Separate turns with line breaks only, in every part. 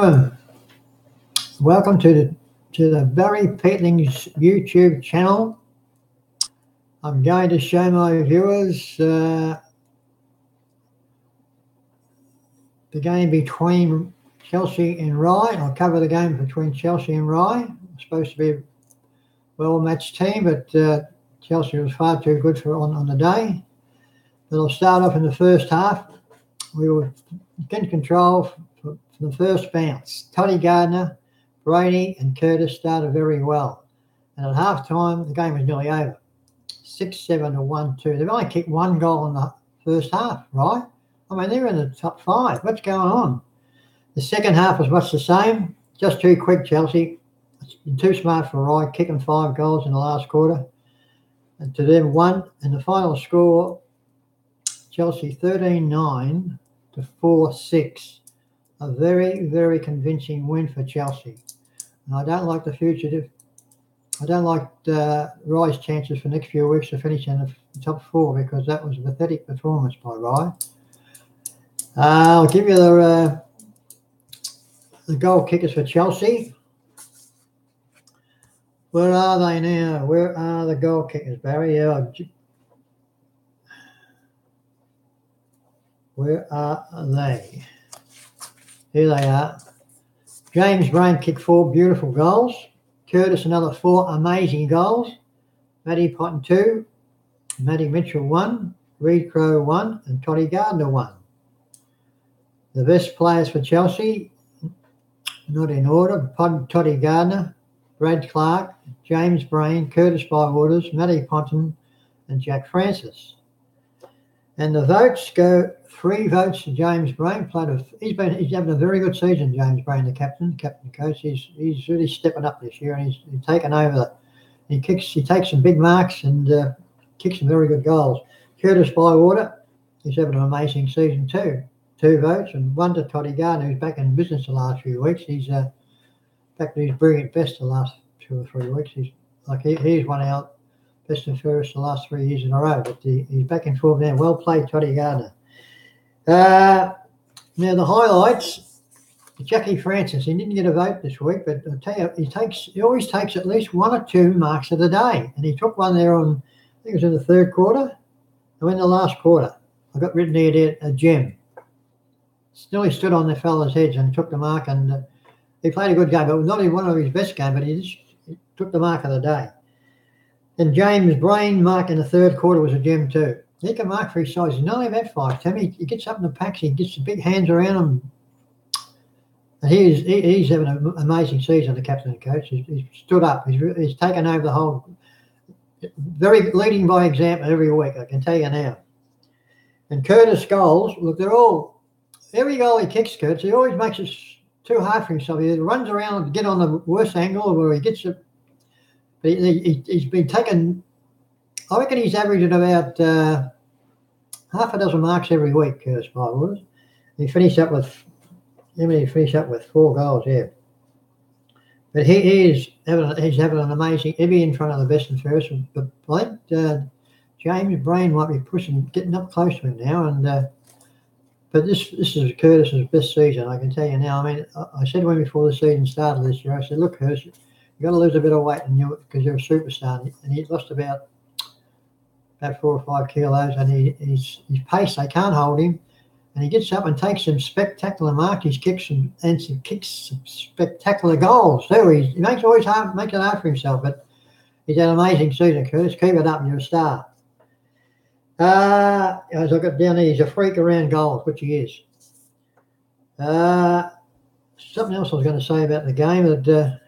gentlemen, welcome to the Barry Peatlings YouTube channel. I'm going to show my viewers the game between Chelsea and Rye. I'll cover the game between Chelsea and Rye. It's supposed to be a well-matched team, but Chelsea was far too good on the day. But I'll start off in the first half. We were in control for the first bounce. Toddy Gardner, Brady and Curtis started very well. And at half-time, the game was nearly over. 6-7 to 1-2. They've only kicked one goal in the first half, right? I mean, they're in the top five. What's going on? The second half was much the same. Just too quick, Chelsea. It's been too smart for Rye, kicking 5 goals in the last quarter. And to them, 1. And the final score, Chelsea 13-9 to 4-6. A very, very convincing win for Chelsea. And I don't like the fugitive. I don't like Rye's chances for the next few weeks to finish in the top 4 because that was a pathetic performance by Rye. I'll give you the goal kickers for Chelsea. Where are they now? Where are the goal kickers, Barry? Where are they? Here they are. James Brain kicked 4 beautiful goals. Curtis another 4 amazing goals. Matty Potton 2. Matty Mitchell 1. Reed Crowe 1. And Toddy Gardner 1. The best players for Chelsea, not in order, Toddy Gardner, Brad Clark, James Brain, Curtis Bywaters, Matty Potton and Jack Francis. And the votes go 3 votes to James Brain. He's having a very good season, James Brain, the captain coach. He's really stepping up this year, and he's taken over. He takes some big marks and kicks some very good goals. Curtis Bywater, he's having an amazing season too. 2 votes, and 1 to Toddy Gardner, who's back in business the last few weeks. He's back to his brilliant best the last 2 or 3 weeks. He's won out best and fairest the last 3 years in a row, but he's back in form now. Well played, Toddy Gardner. Now the highlights, Jackie Francis. He didn't get a vote this week, but I'll tell you, he always takes at least 1 or 2 marks of the day, and he took one there on, I think it was in the third quarter, or in the last quarter. I got written here a gem. Still, he stood on the fella's heads and took the mark, and he played a good game. It was not even one of his best games, but he took the mark of the day. And James Brain mark in the third quarter was a gem too. He can mark for his size. He's not only about 5'10". He gets up in the packs. He gets the big hands around him. And he's having an amazing season, the captain and coach. He's stood up. He's taken over the whole, very leading by example every week, I can tell you now. And Curtis goals, look, every goal he kicks, Curtis, he always makes it too hard for himself. He runs around and get on the worst angle where he gets it. But he's been taking, I reckon he's averaging about half a dozen marks every week, Curtis Bywaters. He finished up with 4 goals here. But he's having an amazing, he'll be in front of the best and fairest. But I think James Brain might be getting up close to him now. And but this is Curtis's best season, I can tell you now. I mean, I said to him before the season started this year, I said, look, Curtis, you've got to lose a bit of weight because you're a superstar. And he lost about 4 or 5 kilos, and his pace, they can't hold him. And he gets up and takes some spectacular marks. He kicks some spectacular goals too. He makes it hard for himself, but he's had an amazing season, Curtis. Keep it up, and you're a star. As I got down there, he's a freak around goals, which he is. Something else I was going to say about the game, that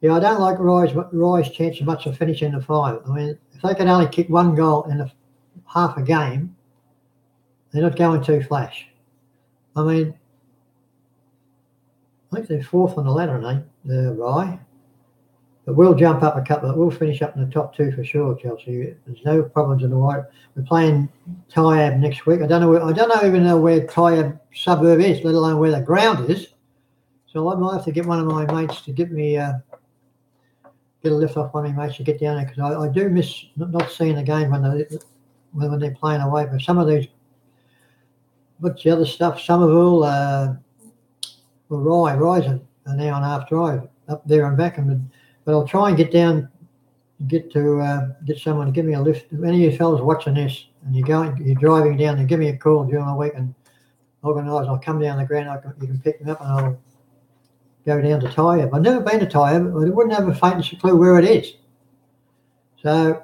I don't like Rye's chance much of finishing the 5. I mean, if they can only kick 1 goal in half a game, they're not going too flash. I mean, I think they're 4th on the ladder, aren't they, Rye? But we'll jump up a couple. We'll finish up in the top 2 for sure, Chelsea. There's no problems in the white. We're playing Tyab next week. I don't even know where Tyab suburb is, let alone where the ground is. So I might have to get one of my mates to get me get a lift off one of my mates to get down there, because I do miss not seeing the game when they're playing away. But some of these, what's the other stuff? Somerville, Rye's an hour and a half drive up there and back, but I'll try and get down, get someone to give me a lift. If any of you fellas watching this and you're driving down, then give me a call during the week and organise. I'll come down the ground. You can pick me up and I'll go down to Taieb. I've never been to Taieb, but I wouldn't have a faintest clue where it is. So,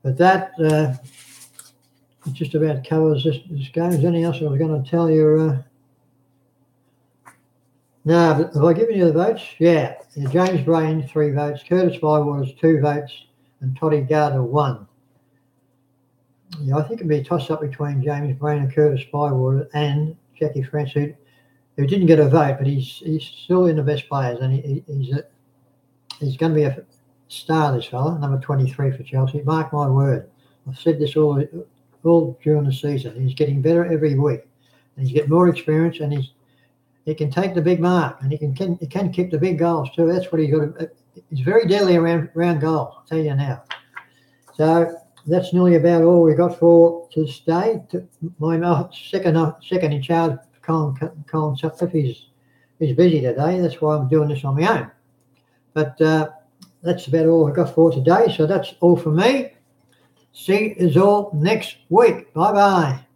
but that it just about covers this game. Is there anything else I was going to tell you? No, but have I given you the votes? Yeah. James Brain, 3 votes. Curtis Bywater, 2 votes. And Toddy Gardner, 1. Yeah, I think it'd be a toss-up between James Brain and Curtis Bywater and Jackie Francis, who didn't get a vote, but he's still in the best players, and he's going to be a star, this fella, number 23 for Chelsea. Mark my word. I've said this all during the season. He's getting better every week, and he's getting more experience, and he can take the big mark, and he can kick the big goals too. That's what he's got. He's very deadly around goals, I'll tell you now. So that's nearly about all we got for today. My second in charge, Colin Sutcliffe, is busy today. That's why I'm doing this on my own. But that's about all I got for today. So that's all from me. See you all next week. Bye-bye.